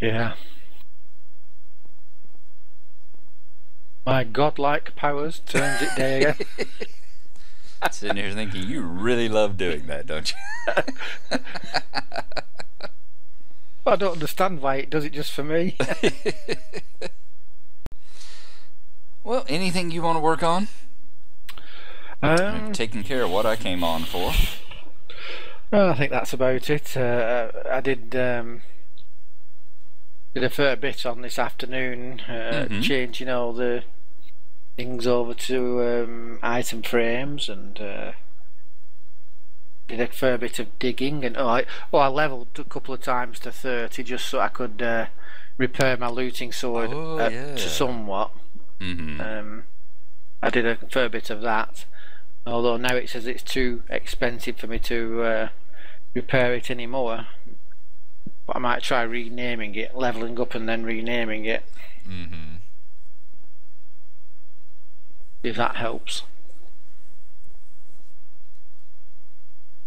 Yeah. My godlike powers turns it day again. Sitting here thinking, you really love doing that, don't you? I don't understand why it does it just for me. Well, anything you want to work on? I've taken care of what I came on for. I think that's about it. I did a fair bit on this afternoon, changing all the things over to item frames, and did a fair bit of digging. And I leveled a couple of times to 30 just so I could repair my looting sword to somewhat. I did a fair bit of that. Although now it says it's too expensive for me to repair it anymore. But I might try renaming it, leveling up and then renaming it. If that helps.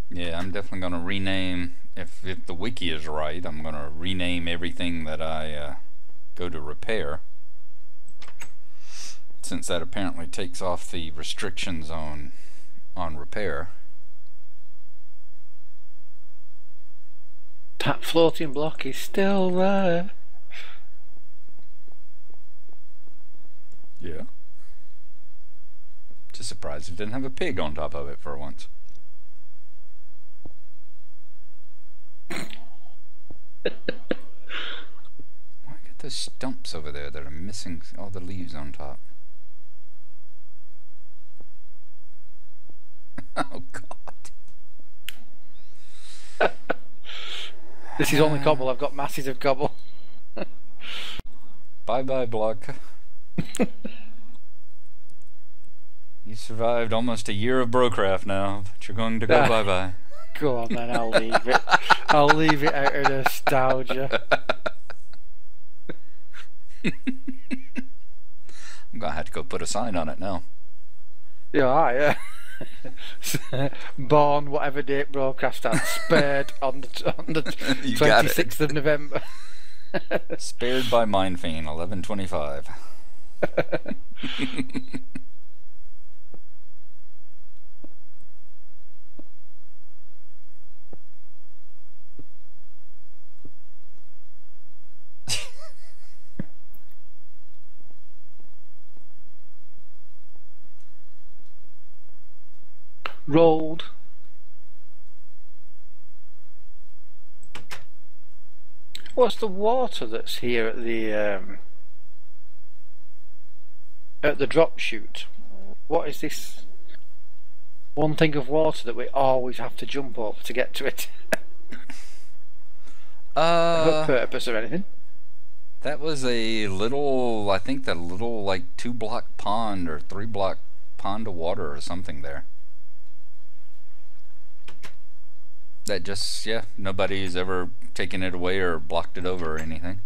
Yeah, I'm definitely going to rename, if the wiki is right, I'm going to rename everything that I go to repair. Since that apparently takes off the restrictions on repair. That floating block is still there. Yeah. Just surprised it didn't have a pig on top of it for once. Why get those stumps over there that are missing all the leaves on top? Oh God. This is only cobble, I've got masses of cobble. Bye bye block. You survived almost a year of BROCRAFT now, but you're going to go bye bye. Go on then, I'll leave it. I'll leave it out of nostalgia. I'm gonna have to go put a sign on it now. Yeah. Born whatever date BROCRAFT starts, spared on the 26th of November. Spared by Mindfiend, 11/25. Rolled. What's the water that's here at the drop chute? What is this one thing of water that we always have to jump over to get to it? For purpose or anything? That was a little, I think that little like 2-block pond or 3-block pond of water or something there. That just, yeah, nobody's ever taken it away or blocked it over or anything.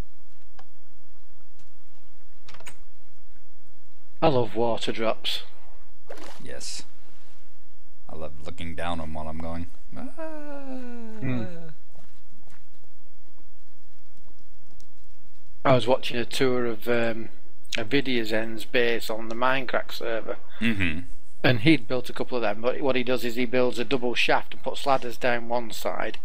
I love water drops. Yes. I love looking down them while I'm going. I was watching a tour of a Vidiazen's base on the Minecraft server. And he'd built a couple of them, but what he does is he builds a double shaft and puts ladders down one side,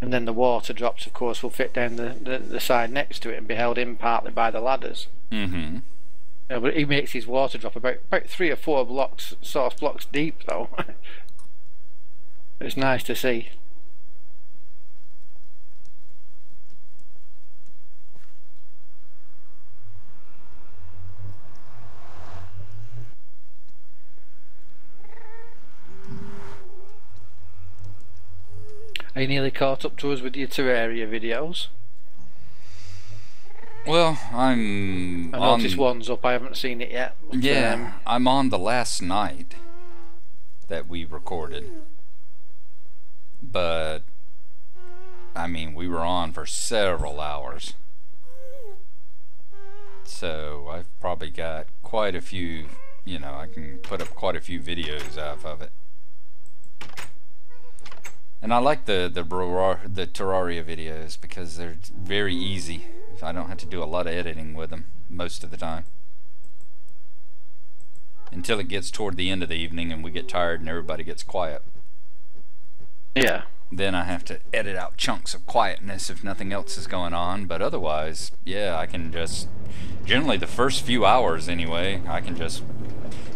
and then the water drops, of course, will fit down the side next to it and be held in partly by the ladders. But he makes his water drop about 3 or 4 blocks deep, though. It's nice to see. Are you nearly caught up to us with your Terraria videos? Well, I noticed one's up, I haven't seen it yet. But, yeah, I'm on the last night that we recorded. But, I mean, we were on for several hours. So, I've probably got quite a few, you know, I can put up quite a few videos off of it. And I like the Terraria videos because they're very easy. So I don't have to do a lot of editing with them most of the time. Until it gets toward the end of the evening and we get tired and everybody gets quiet. Yeah. Then I have to edit out chunks of quietness if nothing else is going on. But otherwise, yeah, I can just... Generally the first few hours anyway, I can just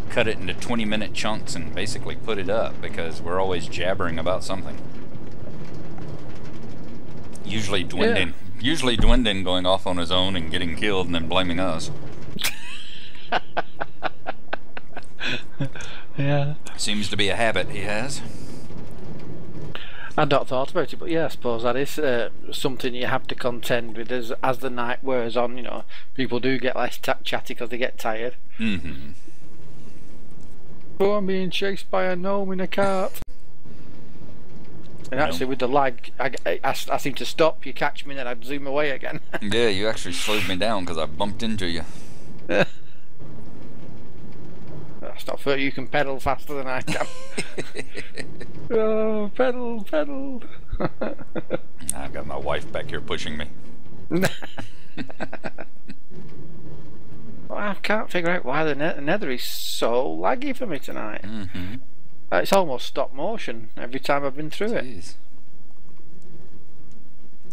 cut it into 20-minute chunks and basically put it up because we're always jabbering about something. Usually Dwindin going off on his own and getting killed and then blaming us. Yeah. Seems to be a habit he has. I'd not thought about it, but yeah, I suppose that is something you have to contend with as the night wears on. You know, people do get less chatty because they get tired. Mm-hmm. Oh, I'm being chased by a gnome in a cart. And actually, with the lag, I seem to stop. You catch me, and then I zoom away again. Yeah, you actually slowed me down because I bumped into you. That's not fair. You can pedal faster than I can. Oh, pedal, pedal. I've got my wife back here pushing me. Well, I can't figure out why the nether is so laggy for me tonight. Mm-hmm. It's almost stop motion every time I've been through it.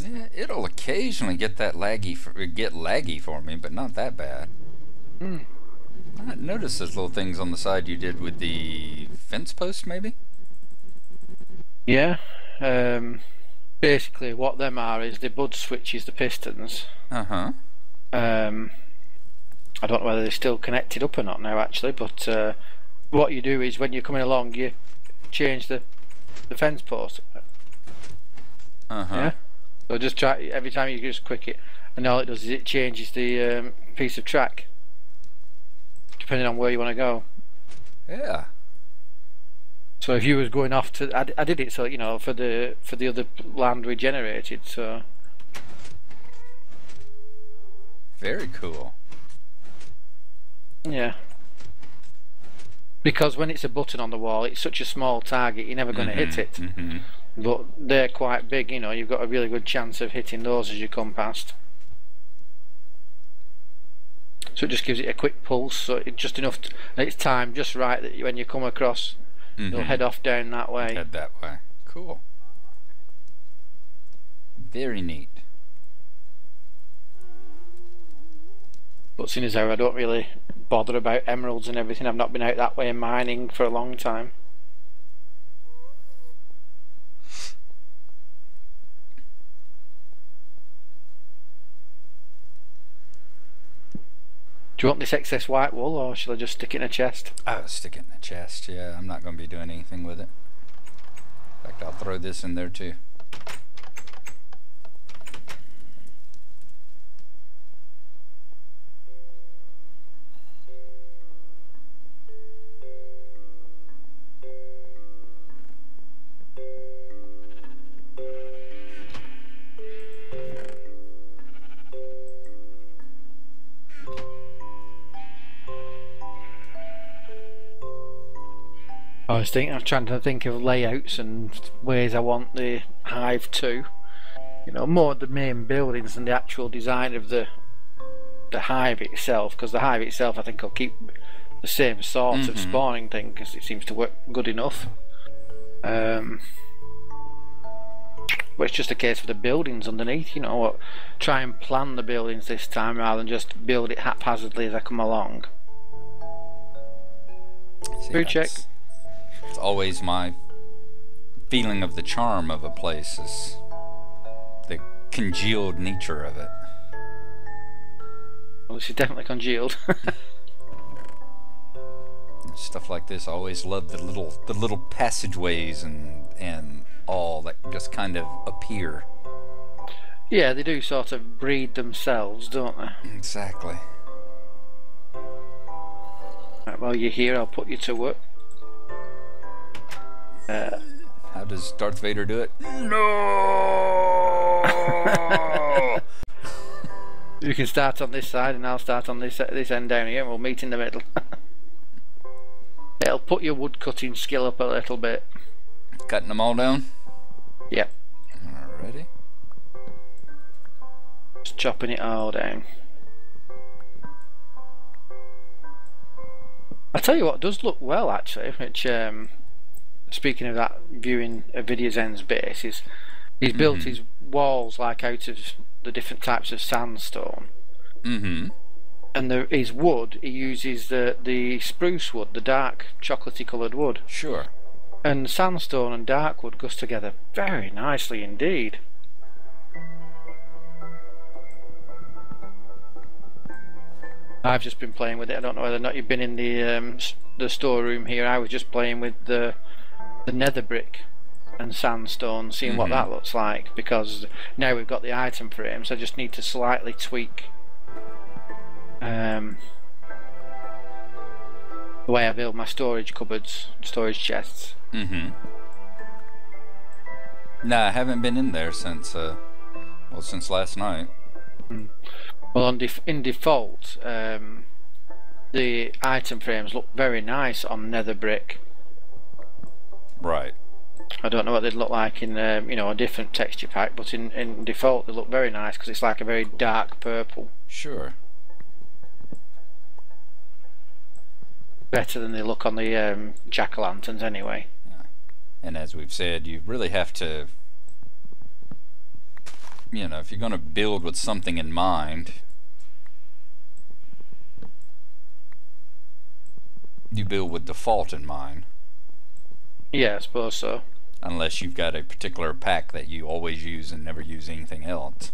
Yeah, it'll occasionally get laggy for me, but not that bad. Mm. I noticed those little things on the side you did with the fence post, maybe? Yeah. Basically, what them are is the bud switches, the pistons. Uh-huh. I don't know whether they're still connected up or not now, actually, but what you do is when you're coming along, you change the fence post. Uh-huh. Yeah. So just try every time you just click it, and all it does is it changes the piece of track depending on where you want to go. Yeah. So if you was going off to, I did it so you know for the other land we generated. So very cool. Yeah. Because when it's a button on the wall, it's such a small target, you're never going to hit it. Mm-hmm. But they're quite big, you know, you've got a really good chance of hitting those as you come past. So it just gives it a quick pulse, so it's just enough, it's timed just right that when you come across, you'll head off down that way. Head that way. Cool. Very neat. But seeing as how I don't really bother about emeralds and everything, I've not been out that way mining for a long time. Do you want this excess white wool, or shall I just stick it in a chest? I'll stick it in the chest, yeah. I'm not going to be doing anything with it. In fact, I'll throw this in there too. I'm trying to think of layouts and ways I want the hive to. You know, more the main buildings than the actual design of the hive itself, because the hive itself I think will keep the same sort of spawning thing because it seems to work good enough. But it's just a case for the buildings underneath, you know, try and plan the buildings this time rather than just build it haphazardly as I come along. Food check. It's always my feeling of the charm of a place is the congealed nature of it. Well, this is definitely congealed. Stuff like this, I always love the little passageways and all that just kind of appear. Yeah, they do sort of breed themselves, don't they? Exactly. Right, well, you're here, I'll put you to work. How does Darth Vader do it? No! You can start on this side and I'll start on this end down here and we'll meet in the middle. It'll put your wood cutting skill up a little bit. Cutting them all down? Yep. Alrighty. Just Just chopping it all down. I tell you what does look well actually, which speaking of that, viewing a Vidyazen's base, is he's built his walls like out of the different types of sandstone. And his wood, he uses the spruce wood, the dark chocolatey coloured wood. Sure. And sandstone and dark wood goes together very nicely indeed. I've just been playing with it. I don't know whether or not you've been in the storeroom here. I was just playing with the nether brick and sandstone, seeing what that looks like, because now we've got the item frame, so I just need to slightly tweak the way I build my storage cupboards, storage chests. No, I haven't been in there since well, since last night. Well, in default, the item frames look very nice on nether brick. Right. I don't know what they'd look like in you know, a different texture pack, but in default they look very nice because it's like a very dark purple. Sure. Better than they look on the jack-o'-lanterns anyway. And as we've said, you really have to, you know, if you're going to build with something in mind, you build with default in mind. Yeah, I suppose so. Unless you've got a particular pack that you always use and never use anything else.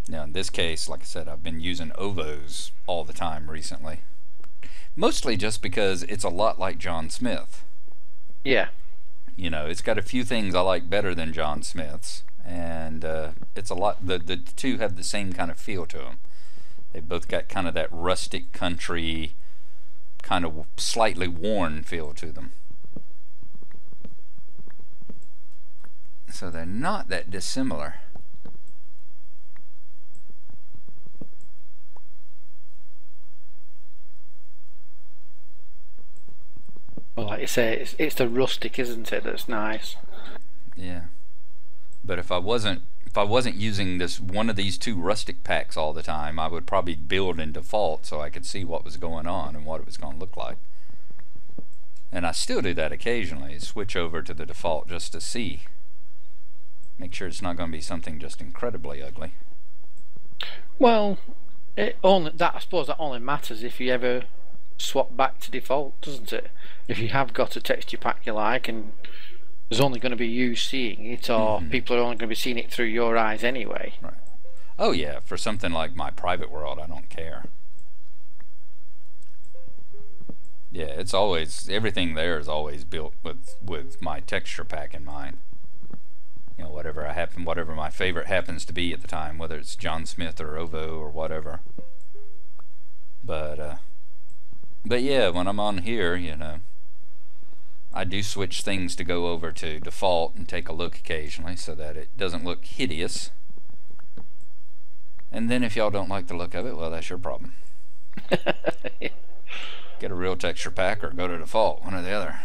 Now in this case, like I said, I've been using Ovos all the time recently. Mostly just because it's a lot like John Smith. Yeah. You know, it's got a few things I like better than John Smith's, and it's a lot. The two have the same kind of feel to them. They both got kind of that rustic country, kind of slightly worn feel to them. So they're not that dissimilar. Well, like you say, it's the rustic, isn't it, that's nice. Yeah. But if I wasn't using this one of these two rustic packs all the time, I would probably build in default so I could see what was going on and what it was going to look like. And I still do that occasionally, switch over to the default just to see. Make sure it's not going to be something just incredibly ugly. Well, I suppose that only matters if you ever swap back to default, doesn't it? If you have got a texture pack you like and there's only going to be you seeing it, or people are only going to be seeing it through your eyes anyway. Right. Oh yeah, for something like my private world, I don't care. Yeah, it's always, everything there is always built with my texture pack in mind. You know, whatever my favorite happens to be at the time, whether it's John Smith or Ovo or whatever. But yeah, when I'm on here, you know, I do switch things to go over to default and take a look occasionally so that it doesn't look hideous. And then if y'all don't like the look of it, well, that's your problem. Get a real texture pack or go to default, one or the other.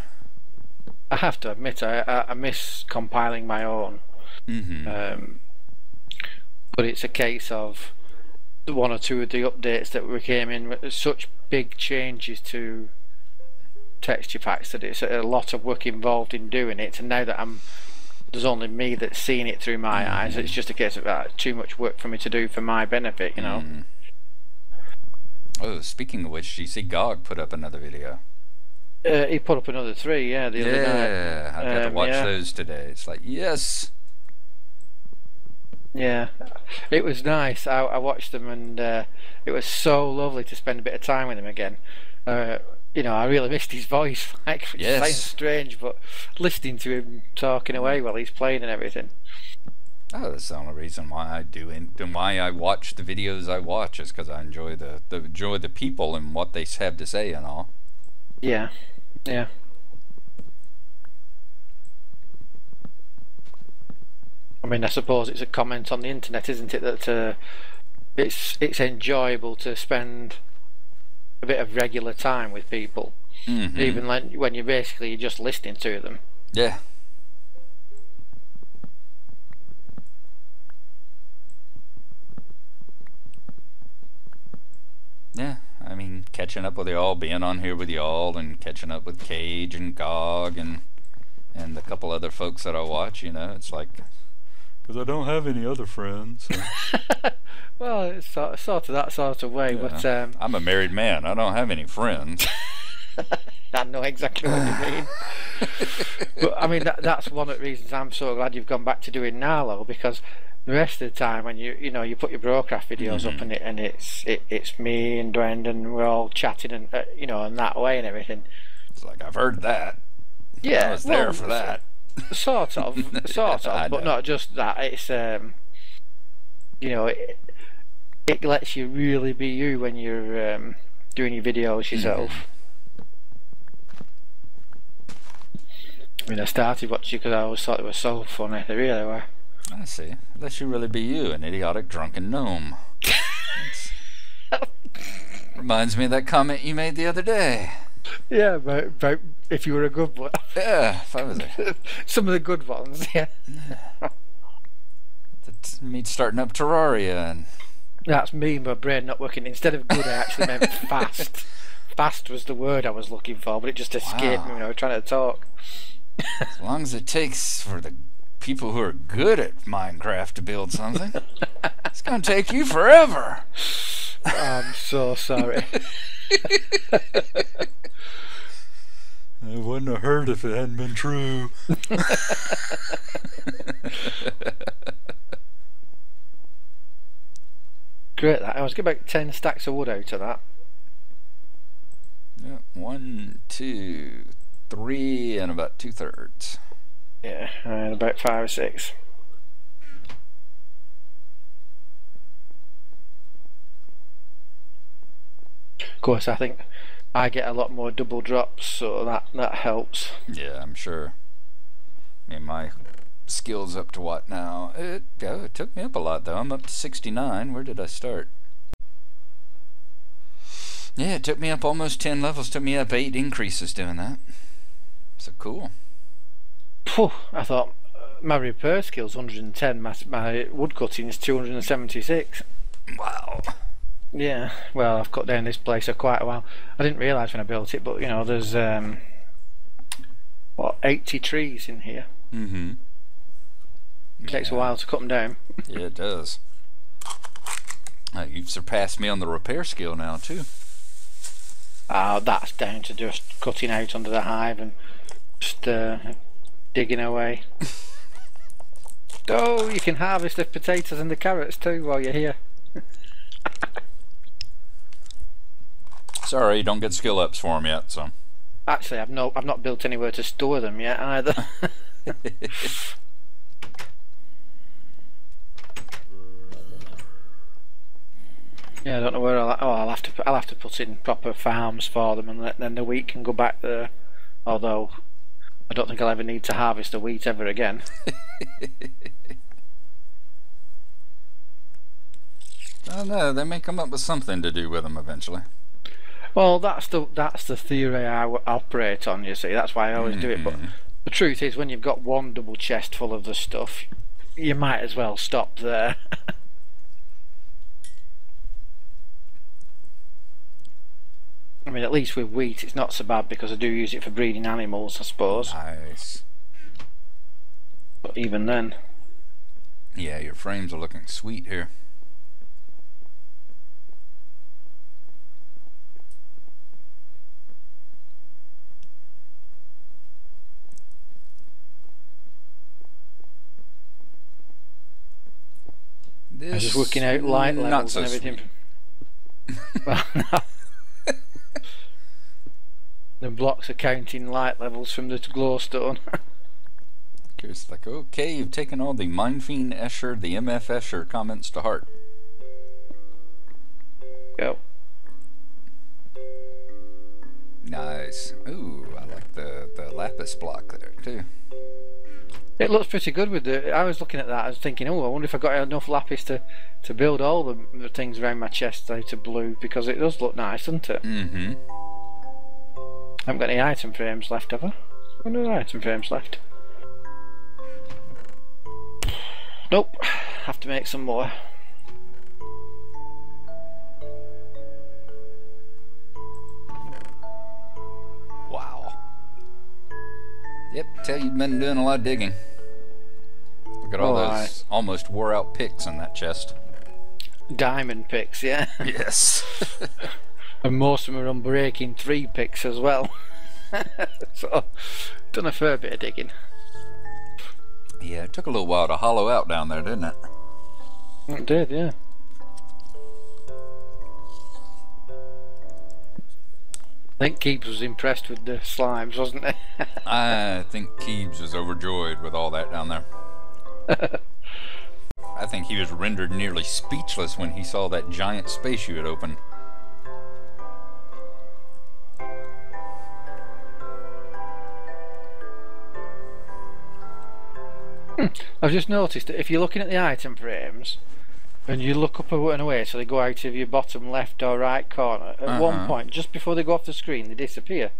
I have to admit, I miss compiling my own. But it's a case of the one or two of the updates that we came in with such big changes to texture packs that it's a lot of work involved in doing it, and now that there's only me that's seeing it through my eyes, it's just a case of too much work for me to do for my benefit, you know. Oh, speaking of which, you see GOG put up another video. He put up another 3, yeah, the other night. Yeah, I got to watch those today. It's like, yes. Yeah, it was nice. I watched them, and it was so lovely to spend a bit of time with him again. You know, I really missed his voice. Like, it sounds strange, but listening to him talking away while he's playing and everything. Oh, that's the only reason why I do it, and why I watch the videos I watch, is because I enjoy the people and what they have to say and all. Yeah, yeah. I mean, I suppose it's a comment on the internet, isn't it, that it's enjoyable to spend a bit of regular time with people, even when you're basically just listening to them. Yeah. catching up with y'all, being on here with y'all, and catching up with Cage and Gog and the couple other folks that I watch. You know, it's like, because I don't have any other friends. So. Well, it's sort of that sort of way, Yeah. but I'm a married man. I don't have any friends. I know exactly what you mean. But I mean, that's one of the reasons I'm so glad you've gone back to doing Gnarlo, because the rest of the time when you put your BROCRAFT videos up and it's me and Dwayne and we're all chatting and in that way and everything. It's like, I've heard that. Yeah, I was there for that. Sort of, but not just that. It's it lets you really be you when you're doing your videos yourself. I mean, I started watching because I always thought it was so funny. They really were. I see. It lets you really be you, an idiotic drunken gnome. Reminds me of that comment you made the other day. Yeah, about if you were a good one. Yeah, if I was some of the good ones, yeah. That's me starting up Terraria. And that's me, my brain not working. Instead of good, I actually meant fast. Fast was the word I was looking for, but it just escaped me when I was trying to talk. As long as it takes for the people who are good at Minecraft to build something, it's going to take you forever. I'm so sorry. It wouldn't have hurt if it hadn't been true. Great, that. I was getting about 10 stacks of wood out of that. Yeah, 1, 2, 3, and about 2/3. Yeah, and about 5 or 6. Of course, I think I get a lot more double drops, so that helps. Yeah, I'm sure. I mean, my skill's up to what now? It took me up a lot, though. I'm up to 69. Where did I start? Yeah, it took me up almost 10 levels. Took me up 8 increases doing that. So cool. Phew, I thought my repair skill's 110. My wood cutting is 276. Wow. Yeah, well, I've cut down this place for quite a while. I didn't realise when I built it, but there's 80 trees in here. Mm-hmm. It takes a while to cut them down. Yeah, it does. You've surpassed me on the repair skill now too. That's down to just cutting out under the hive and just digging away. Oh, you can harvest the potatoes and the carrots too while you're here. Sorry, you don't get skill ups for them yet, so. Actually, I've not built anywhere to store them yet either. Yeah, I don't know where I'll have to put in proper farms for them, and then the wheat can go back there. Although I don't think I'll ever need to harvest the wheat ever again. I don't know, they may come up with something to do with them eventually. Well, that's the theory I operate on. You see, that's why I always do it. But the truth is, when you've got one double chest full of the stuff, you might as well stop there. I mean, at least with wheat, it's not so bad because I do use it for breeding animals, I suppose. Nice. But even then, yeah, your frames are looking sweet here. I'm just working out light levels and everything. Well, no. The blocks are counting light levels from the glowstone. Curious, like, okay, you've taken all the Mindfiend Escher, the MF Escher comments to heart. Go. Nice. Ooh, I like the lapis block there too. It looks pretty good with the. I was looking at that. I was thinking, oh, I wonder if I got enough lapis to build all the things around my chest out of blue, because it does look nice, doesn't it? Mm-hmm. I haven't got any item frames left, have I? No item frames left. Nope. Have to make some more. Yep, tell you've been doing a lot of digging. Look at all those almost wore out picks in that chest. Diamond picks, yeah. Yes. And most of them are unbreaking 3 picks as well. So, done a fair bit of digging. Yeah, it took a little while to hollow out down there, didn't it? It did, yeah. I think Keebs was impressed with the slimes, wasn't he? I think Keebs was overjoyed with all that down there. I think he was rendered nearly speechless when he saw that giant space chute open. I've just noticed that if you're looking at the item frames and you look up and away so they go out of your bottom left or right corner, at one point, just before they go off the screen, they disappear.